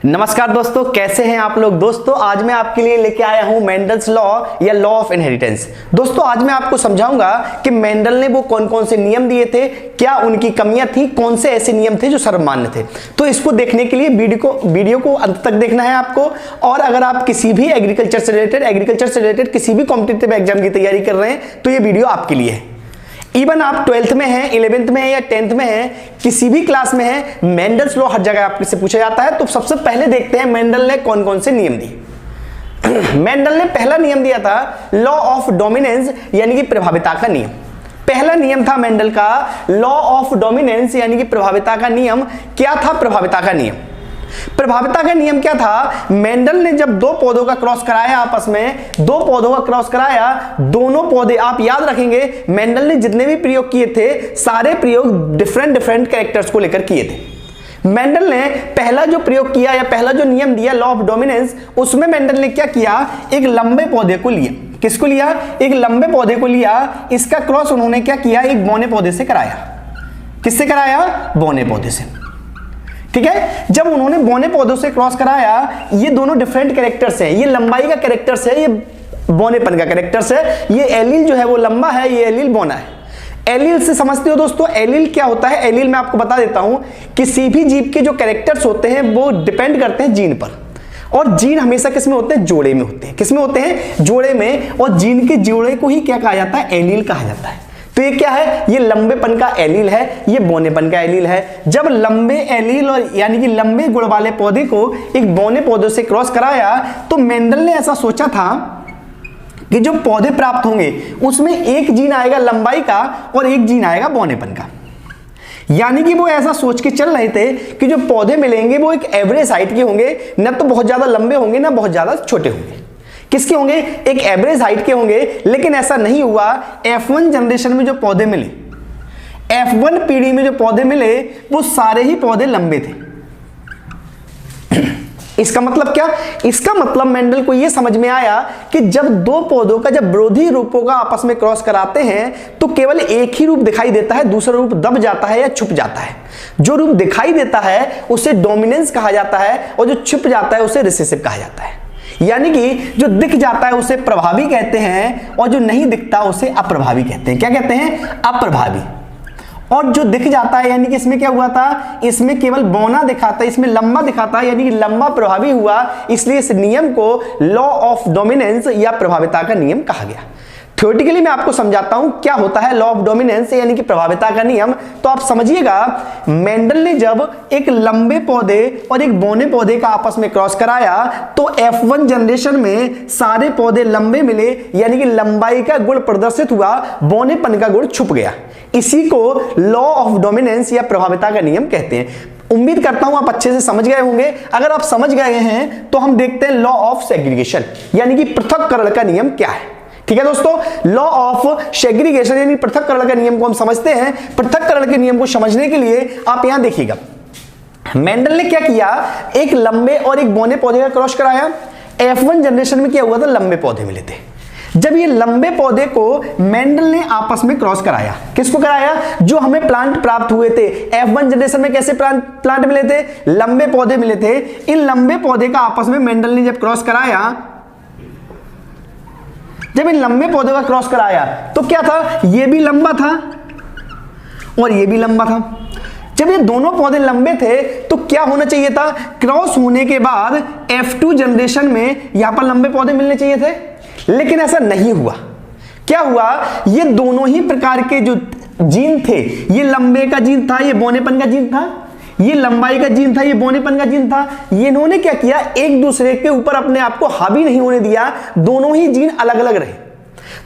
नमस्कार दोस्तों, कैसे हैं आप लोग। दोस्तों आज मैं आपके लिए लेके आया हूं मेंडल्स लॉ या लॉ ऑफ इनहेरिटेंस। दोस्तों आज मैं आपको समझाऊंगा कि मेंडल ने वो कौन कौन से नियम दिए थे, क्या उनकी कमियां थी, कौन से ऐसे नियम थे जो सर्वमान्य थे। तो इसको देखने के लिए वीडियो को अंत तक देखना है आपको। और अगर आप किसी भी एग्रीकल्चर से रिलेटेड किसी भी कॉम्पिटिटिव एग्जाम की तैयारी कर रहे हैं तो ये वीडियो आपके लिए है। इवन आप 12th में हैं, 11th में हैं या 10th में हैं, किसी भी क्लास में हैं, मेंडल्स लॉ हर जगह आपसे पूछा जाता है। तो सबसे पहले देखते हैं मेंडल ने कौन कौन से नियम दिए। मेंडल ने पहला नियम दिया था लॉ ऑफ डोमिनेंस यानी कि प्रभाविता का नियम। पहला नियम था मेंडल का लॉ ऑफ डोमिनेंस यानी कि प्रभाविता का नियम। क्या था प्रभाविता का नियम? प्रभाविता का नियम क्या था? मेंडल ने जब दो पौधों का क्रॉस कराया, आपस में दो पौधों का क्रॉस कराया, दोनों पौधे, आप याद रखेंगे मेंडल ने जितने भी प्रयोग किए थे सारे प्रयोग डिफरेंट कैरेक्टर्स को लेकर किए थे। मेंडल ने पहला जो प्रयोग किया या पहला जो नियम दिया लॉ ऑफ डोमिनेंस, उसमें मेंडल ने क्या किया, एक लंबे पौधे को लिया। किसको लिया? एक लंबे पौधे को लिया। इसका क्रॉस उन्होंने क्या किया, एक बौने पौधे से कराया। किससे कराया? बौने पौधे से। ठीक है, जब उन्होंने बौने पौधों से क्रॉस कराया, ये दोनों डिफरेंट कैरेक्टर्स हैं। ये लंबाई का कैरेक्टर्स है, ये बौनेपन का कैरेक्टर्स है। ये एलील जो है वो लंबा है, ये एलील बौना है। एलील से समझते हो दोस्तों, एलील क्या होता है? एलील मैं आपको बता देता हूं, किसी भी जीव के जो कैरेक्टर्स होते हैं वो डिपेंड करते हैं जीन पर। और जीन हमेशा किस में होते हैं? जोड़े में होते हैं। किस में होते हैं? जोड़े में। और जीन के जोड़े को ही क्या कहा जाता है? एलील कहा जाता है। तो ये क्या है? ये लंबेपन का एलील है, ये बौनेपन का एलील है। जब लंबे एलील और यानी कि लंबे गुण वाले पौधे को एक बौने पौधे से क्रॉस कराया तो मेंडल ने ऐसा सोचा था कि जो पौधे प्राप्त होंगे उसमें एक जीन आएगा लंबाई का और एक जीन आएगा बौनेपन का। यानी कि वो ऐसा सोच के चल रहे थे कि जो पौधे मिलेंगे वो एक एवरेज हाइट के होंगे, न तो बहुत ज्यादा लंबे होंगे ना बहुत ज्यादा छोटे होंगे। किसके होंगे? एक एवरेज हाइट के होंगे। लेकिन ऐसा नहीं हुआ। F1 जनरेशन में जो पौधे मिले, F1 पीढ़ी में जो पौधे मिले वो सारे ही पौधे लंबे थे। इसका मतलब क्या? इसका मतलब मेंडल को यह समझ में आया कि जब दो पौधों का, जब विरोधी रूपों का आपस में क्रॉस कराते हैं तो केवल एक ही रूप दिखाई देता है, दूसरा रूप दब जाता है या छुप जाता है। जो रूप दिखाई देता है उसे डोमिनेंस कहा जाता है और जो छुप जाता है उसे रिसेसिव कहा जाता है। यानी कि जो दिख जाता है उसे प्रभावी कहते हैं और जो नहीं दिखता उसे अप्रभावी कहते हैं। क्या कहते हैं? अप्रभावी। और जो दिख जाता है यानी कि इसमें क्या हुआ था, इसमें केवल बौना दिखाता है, इसमें लंबा दिखाता है, यानी कि लंबा प्रभावी हुआ। इसलिए इस नियम को लॉ ऑफ डोमिनेंस या प्रभाविता का नियम कहा गया। थ्योरेटिकली मैं आपको समझाता हूं क्या होता है लॉ ऑफ डोमिनेंस यानी कि प्रभाविता का नियम। तो आप समझिएगा, मेंडल ने जब एक लंबे पौधे और एक बौने पौधे का आपस में क्रॉस कराया तो F1 जनरेशन में सारे पौधे लंबे मिले, यानी कि लंबाई का गुण प्रदर्शित हुआ, बौनेपन का गुण छुप गया। इसी को लॉ ऑफ डोमिनेंस या प्रभाविता का नियम कहते हैं। उम्मीद करता हूं आप अच्छे से समझ गए होंगे। अगर आप समझ गए हैं तो हम देखते हैं लॉ ऑफ सेग्रीगेशन यानी कि पृथक्करण का नियम क्या है। ठीक है दोस्तों, लॉ ऑफ सेग्रीगेशन यानी पृथक्करण का नियम को हम समझते हैं। पृथक्करण के नियम को समझने के लिए आप यहां देखिएगा, मेंडल ने क्या किया, एक लंबे और एक बौने पौधे का क्रॉस कराया। F1 जनरेशन में क्या हुआ था, लंबे पौधे मिले थे। जब ये लंबे पौधे को मेंडल ने आपस में क्रॉस कराया, किसको कराया? जो हमें प्लांट प्राप्त हुए थे F1 जनरेशन में, कैसे प्लांट मिले थे? लंबे पौधे मिले थे। इन लंबे पौधे का आपस में मेंडल ने जब क्रॉस कराया, जब इन लंबे पौधों का क्रॉस कराया तो क्या था, ये भी लंबा था और ये भी लंबा था। जब ये दोनों पौधे लंबे थे तो क्या होना चाहिए था, क्रॉस होने के बाद F2 जनरेशन में यहां पर लंबे पौधे मिलने चाहिए थे, लेकिन ऐसा नहीं हुआ। क्या हुआ, ये दोनों ही प्रकार के जो जीन थे, ये लंबे का जीन था, ये बौनेपन का जीन था, ये लंबाई का जीन था, ये बौनेपन का जीन था। ये इन्होंने क्या किया, एक दूसरे के ऊपर अपने आप को हावी नहीं होने दिया। दोनों ही जीन अलग अलग रहे,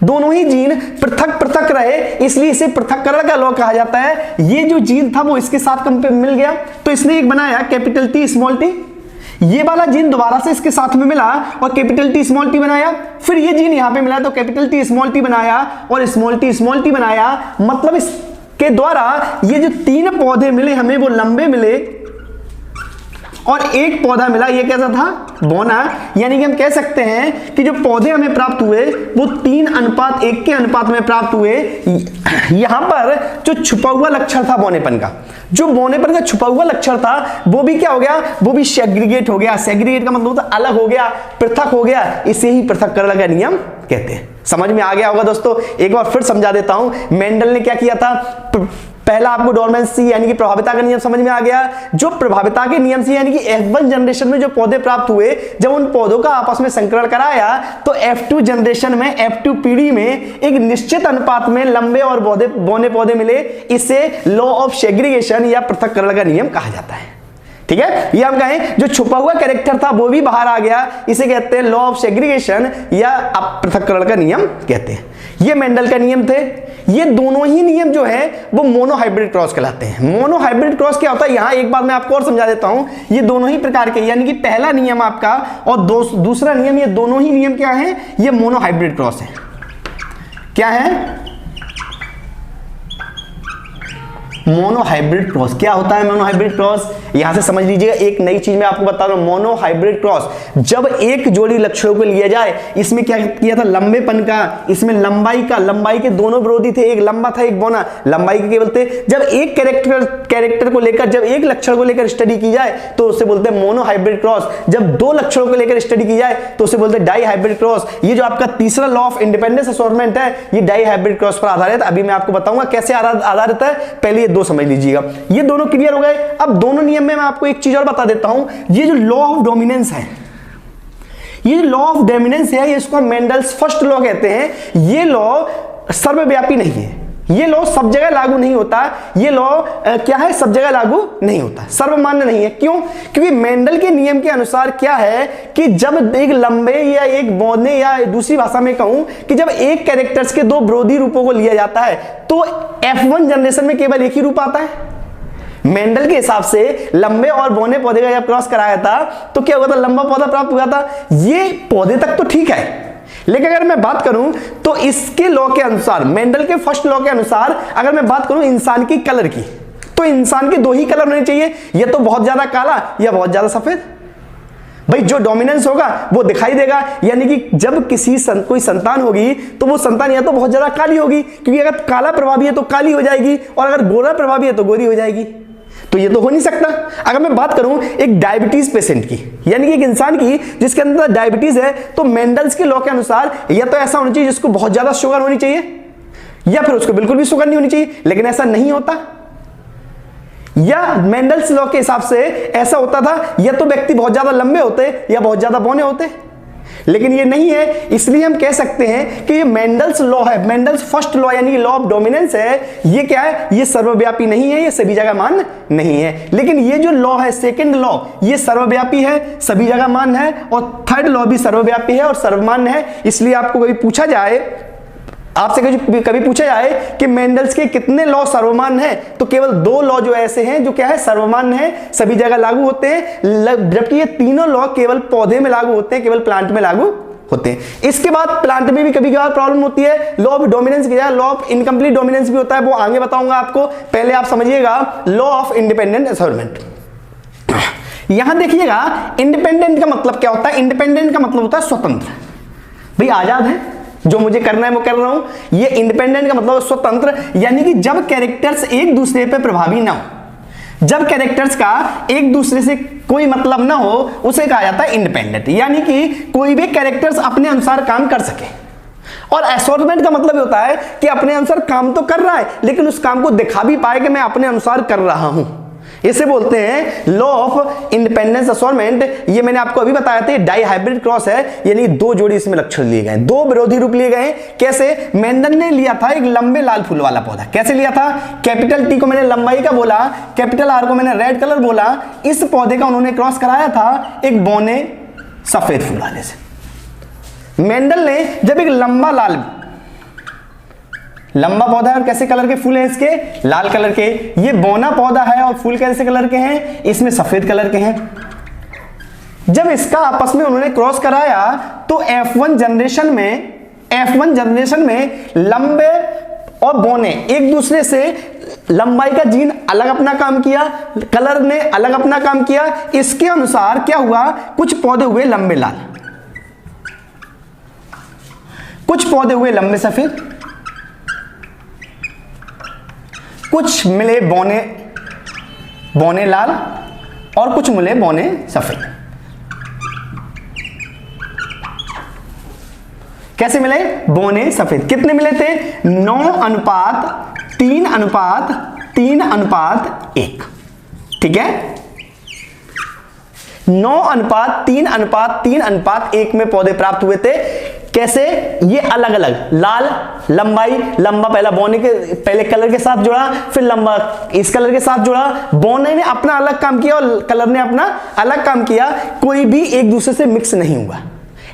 दोनों ही जीन पृथक पृथक रहे, इसलिए इसे पृथक्करण का लॉ कहा जाता है। ये जो जीन था वो इसके साथ मिल गया तो इसने एक बनाया कैपिटल T स्मॉल t। ये वाला जीन दोबारा से इसके साथ में मिला और कैपिटल T स्मॉल t बनाया। फिर ये जीन यहां पे मिला तो कैपिटल T स्मॉल t बनाया और स्मॉल t बनाया। मतलब इसके द्वारा ये जो तीन पौधे मिले हमें वो लंबे मिले और एक पौधा मिला, ये कैसा था, बौना। यानी कि हम कह सकते हैं कि जो पौधे हमें प्राप्त हुए वो 3:1 के अनुपात में प्राप्त हुए। यहां पर जो छुपा हुआ लक्षण था बौनेपन का, जो बौनेपन का छुपा हुआ लक्षण था, वो भी क्या हो गया, वो भी सेग्रीगेट हो गया। सेग्रीगेट का मतलब होता है अलग हो गया, पृथक हो गया। इसे ही पृथक्करण का नियम कहते हैं। समझ में आ गया होगा दोस्तों। एक बार फिर समझा देता हूं, मेंडल ने क्या किया था। पहला आपको डोर्मेंसी यानी कि प्रभाविता का नियम समझ में आ गया। जो प्रभाविता के नियम से यानी कि F1 जनरेशन में जो पौधे प्राप्त हुए, जब उन पौधों का आपस में संकरण कराया तो F2 जनरेशन में, F2 पीढ़ी में एक निश्चित अनुपात में लंबे और बौने पौधे मिले। इसे लॉ ऑफ सेग्रीगेशन या पृथक्करण का नियम कहा जाता है। ठीक है, ये हम कहें जो छुपा हुआ कैरेक्टर था वो भी बाहर आ गया, इसे कहते हैं लॉ ऑफ सेग्रीगेशन या पृथक्करण का नियम कहते हैं। ये मेंडल का नियम थे। ये दोनों ही नियम जो है वो मोनोहाइब्रिड क्रॉस कहलाते हैं। मोनोहाइब्रिड क्रॉस क्या होता है, यहां एक बात मैं आपको और समझा देता हूं। ये दोनों ही प्रकार के, यानी कि पहला नियम आपका और दूसरा नियम, ये दोनों ही नियम क्या है, ये मोनोहाइब्रिड क्रॉस है। क्या है, मोनोहाइब्रिड क्रॉस। क्या होता है मोनोहाइब्रिड क्रॉस, यहां से समझ लीजिएगा। एक नई चीज मैं आपको बता रहा हूं, मोनोहाइब्रिड क्रॉस जब एक जोड़ी लक्षणों को लिया जाए, इसमें क्या किया था, लंबेपन का, इसमें लंबाई का, लंबाई के दोनों विरोधी थे, एक लंबा था एक बौना, लंबाई के केवल थे। जब एक कैरेक्टर को लेकर, जब एक लक्षण को लेकर स्टडी की जाए तो उसे बोलते हैं मोनोहाइब्रिड क्रॉस। जब दो लक्षणों को लेकर स्टडी की जाए तो उसे बोलते हैं डाई हाइब्रिड क्रॉस। ये जो आपका तीसरा लॉ ऑफ इंडिपेंडेंस असोर्टमेंट है, ये डाई हाइब्रिड क्रॉस पर आधारित। अभी मैं आपको बताऊंगा कैसे आधारित है, पहले दो समझ लीजिएगा। ये दोनों क्लियर हो गए। अब दोनों नियम में मैं आपको एक चीज और बता देता हूं। ये जो लॉ ऑफ डोमिनेंस है, ये लॉ ऑफ डोमिनेंस है, इसको मेंडल्स फर्स्ट लॉ कहते हैं। ये लॉ सर्वव्यापी नहीं है, ये लॉ सब जगह लागू नहीं होता। ये लॉ क्या है, सब जगह लागू नहीं होता, सर्वमान्य नहीं है। क्यों? क्योंकि मेंडल के नियम के अनुसार क्या है कि जब एक लंबे या एक बौने, या दूसरी भाषा में कहूं कि जब एक कैरेक्टर्स के दो विरोधी रूपों को लिया जाता है तो F1 जनरेशन में केवल एक ही रूप आता है। मेंडल के हिसाब से लंबे और बौने पौधे का जब क्रॉस कराया था तो क्या हुआ था, लंबा पौधा प्राप्त हुआ था। ये पौधे तक तो ठीक है, लेकिन अगर मैं बात करूं तो इसके लॉ के अनुसार, मेंडल के फर्स्ट लॉ के अनुसार अगर मैं बात करूं इंसान की कलर की, तो इंसान के दो ही कलर होने चाहिए, या तो बहुत ज्यादा काला या बहुत ज्यादा सफेद। भाई जो डोमिनेंस होगा वो दिखाई देगा। यानी कि जब कोई संतान होगी तो वो संतान या तो बहुत ज्यादा काली होगी, क्योंकि अगर काला प्रभावी है तो काली हो जाएगी, और अगर गोरा प्रभावी है तो गोरी हो जाएगी। तो ये तो हो नहीं सकता। अगर मैं बात करूं एक डायबिटीज पेशेंट की, यानी कि एक इंसान की जिसके अंदर डायबिटीज है, तो मेंडल्स के लॉ के अनुसार या तो ऐसा होना चाहिए जिसको बहुत ज्यादा शुगर होनी चाहिए, या फिर उसको बिल्कुल भी शुगर नहीं होनी चाहिए, लेकिन ऐसा नहीं होता। या मेंडल्स लॉ के हिसाब से ऐसा होता था, या तो व्यक्ति बहुत ज्यादा लंबे होते या बहुत ज्यादा बौने होते, लेकिन ये नहीं है। इसलिए हम कह सकते हैं कि ये मेंडल्स लॉ है, मेंडल्स फर्स्ट लॉ यानी कि लॉ ऑफ डोमिनेंस है। ये क्या है, ये सर्वव्यापी नहीं है, ये सभी जगह मान्य नहीं है। लेकिन ये जो लॉ है सेकंड लॉ, ये सर्वव्यापी है, सभी जगह मान्य है, और थर्ड लॉ भी सर्वव्यापी है और सर्वमान्य है। इसलिए आपको कभी पूछा जाए, आपसे कभी पूछा जाए कि मेंडल्स के कितने लॉ सर्वमान्य हैं, तो केवल दो लॉ जो ऐसे हैं जो क्या है, सर्वमान्य है, सभी जगह लागू होते हैं, जबकि ये तीनों लॉ केवल पौधे में लागू होते हैं, केवल प्लांट में लागू होते हैं। इसके बाद प्लांट में भी कभी कभार प्रॉब्लम होती है। लॉ ऑफ डोमिनेंस की जगह लॉ ऑफ इनकम्प्लीट डोमिनेंस भी होता है, वो आगे बताऊंगा आपको। पहले आप समझिएगा लॉ ऑफ इंडिपेंडेंट असोर्टमेंट। यहां देखिएगा इंडिपेंडेंट का मतलब क्या होता है। इंडिपेंडेंट का मतलब होता है स्वतंत्र, भाई आजाद है, जो मुझे करना है वो कर रहा हूं। ये इंडिपेंडेंट का मतलब स्वतंत्र, यानी कि जब कैरेक्टर्स एक दूसरे पे प्रभावी ना हो, जब कैरेक्टर्स का एक दूसरे से कोई मतलब ना हो, उसे कहा जाता है इंडिपेंडेंट। यानी कि कोई भी कैरेक्टर्स अपने अनुसार काम कर सके। और असॉर्टमेंट का मतलब होता है कि अपने अनुसार काम तो कर रहा है, लेकिन उस काम को दिखा भी पाए कि मैं अपने अनुसार कर रहा हूं। इसे बोलते हैं लॉ ऑफ इंडिपेंडेंस असॉर्टमेंट। ये मैंने आपको अभी बताया था, डाई हाइब्रिड क्रॉस है, यानी दो जोड़ी इसमें लक्षण लिए गए, दो विरोधी रूप लिए गए। कैसे? मेंडल ने लिया था एक लंबे लाल फूल वाला पौधा। कैसे लिया था? कैपिटल टी को मैंने लंबाई का बोला, कैपिटल आर को मैंने रेड कलर बोला। इस पौधे का उन्होंने क्रॉस कराया था एक बौने सफेद फूल वाले से। मेंडल ने जब एक लंबा पौधा है और कैसे कलर के फूल हैं इसके? लाल कलर के। ये बौना पौधा है और फूल कैसे कलर के हैं? इसमें सफेद कलर के हैं। जब इसका आपस में उन्होंने क्रॉस कराया तो F1 जनरेशन में लंबे और बौने एक दूसरे से लंबाई का जीन अलग अपना काम किया, कलर ने अलग अपना काम किया। इसके अनुसार क्या हुआ, कुछ पौधे हुए लंबे लाल, कुछ पौधे हुए लंबे सफेद, कुछ मिले बौने बौने लाल और कुछ मिले बौने सफेद। कैसे मिले, बौने सफेद। कितने मिले थे, 9:3:3:1। ठीक है, 9:3:3:1 में पौधे प्राप्त हुए थे। कैसे, ये अलग अलग, लाल लंबाई, लंबा पहला बौने के पहले कलर के साथ जुड़ा, फिर लंबा इस कलर के साथ जुड़ा। बौने ने अपना अलग काम किया और कलर ने अपना अलग काम किया, कोई भी एक दूसरे से मिक्स नहीं हुआ।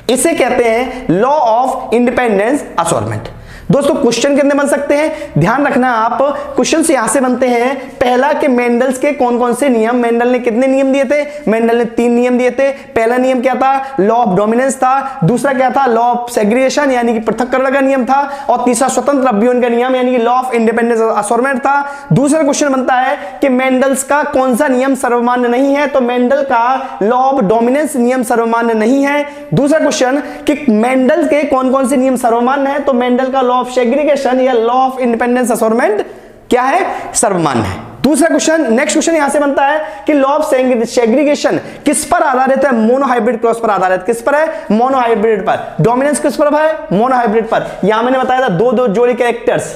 इसे कहते हैं लॉ ऑफ इंडिपेंडेंस असॉर्टमेंट। दोस्तों क्वेश्चन कितने बन सकते हैं, ध्यान रखना आप, क्वेश्चन यहां से बनते हैं। पहला कि मेंडल्स के कौन कौन से नियम, मेंडल ने कितने नियम दिए थे, मेंडल ने 3 नियम दिए थे। पहला नियम क्या था, लॉ ऑफ डोमिनेंस था। दूसरा क्या था, लॉ ऑफ सेग्रीगेशन यानी कि पृथक्करण का नियम था। और तीसरा स्वतंत्र अभियोजन का नियम यानी कि लॉ ऑफ इंडिपेंडेंस असॉर्टमेंट था। दूसरा क्वेश्चन बनता है कि मेंडल्स का कौन सा नियम सर्वमान्य नहीं है, तो मेंडल का लॉ ऑफ डोमिनेंस नियम सर्वमान्य नहीं है। दूसरा क्वेश्चन कि मेंडल के कौन कौन से नियम सर्वमान्य है, तो मेंडल का लॉ ऑफ सेग्रीगेशन या लॉ ऑफ इंडिपेंडेंस असॉर्टमेंट क्या है, सर्वमान्य है। दूसरा क्वेश्चन, नेक्स्ट क्वेश्चन यहां से बनता है कि लॉ ऑफ सेग्रीगेशन किस पर आधारित है, मोनोहाइब्रिड क्रॉस पर आधारित। किस पर है, मोनोहाइब्रिड पर। डोमिनेंस किस पर है, मोनोहाइब्रिड पर। यहां मैंने बताया था दो जोड़ी कैरेक्टर्स,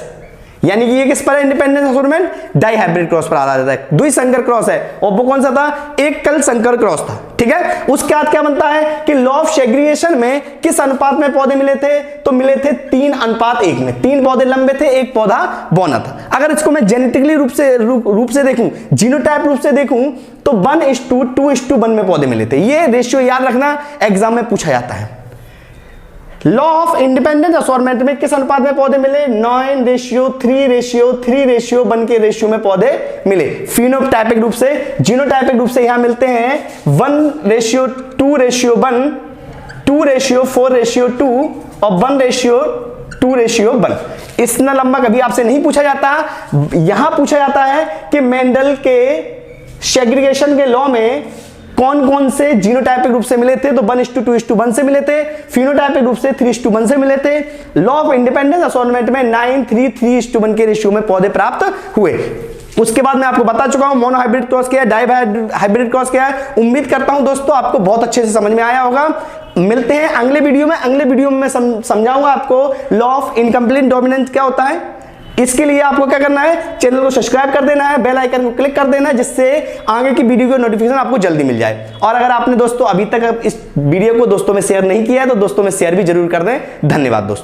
यानी कि ये किस पर है, इंडिपेंडेंस असॉर्टमेंट डाइहाइब्रिड क्रॉस पर आधारित है। द्विसंकर क्रॉस है और वो कौन सा था, एक कल संकर क्रॉस था। ठीक है, उसके बाद क्या बनता है कि लॉ ऑफ सेग्रीगेशन में किस अनुपात में पौधे मिले थे, तो मिले थे 3:1 में। 3 पौधे लंबे थे, 1 पौधा बौना था। अगर इसको मैं जेनेटिकली रूप से देखूं, जीनोटाइप रूप से देखूं, तो 1:2:1 में पौधे मिले थे। ये रेशियो याद रखना, एग्जाम में पूछा जाता है। लॉ ऑफ इंडिपेंडेंस असॉर्टमेंट में किस अनुपात में पौधे मिले, 9:3:3:1 के रेशियो में पौधे मिले। फिनोटाइपिक रूप से, जीनोटाइपिक रूप से यहां मिलते हैं 1:2:1, 2:4:2 और 1:2:1। इतना लंबा कभी आपसे नहीं पूछा जाता। यहां पूछा जाता है कि मेंडल के सेग्रीगेशन के लॉ में कौन कौन से जीनोटाइपिक रूप से मिले थे, तो 1:2:1 से मिले थे। फिनोटाइपिक रूप से 3:1 से मिले थे। लॉ ऑफ इंडिपेंडेंस असॉर्टमेंट में 9:3:3:1 के रेशियो में पौधे प्राप्त हुए। उसके बाद मैं आपको बता चुका हूं मोनोहाइब्रिड क्रॉस क्या है, डाइहाइब्रिड क्रॉस क्या है। उम्मीद करता हूं दोस्तों आपको बहुत अच्छे से समझ में आया होगा। मिलते हैं अगले वीडियो में। अगले वीडियो में मैं समझाऊंगा आपको लॉ ऑफ इनकम्प्लीट डोमिनेंस क्या होता है। इसके लिए आपको क्या करना है, चैनल को सब्सक्राइब कर देना है, बेल आइकन को क्लिक कर देना है, जिससे आगे की वीडियो की नोटिफिकेशन आपको जल्दी मिल जाए। और अगर आपने दोस्तों अभी तक इस वीडियो को दोस्तों में शेयर नहीं किया है, तो दोस्तों में शेयर भी जरूर कर दें। धन्यवाद दोस्तों।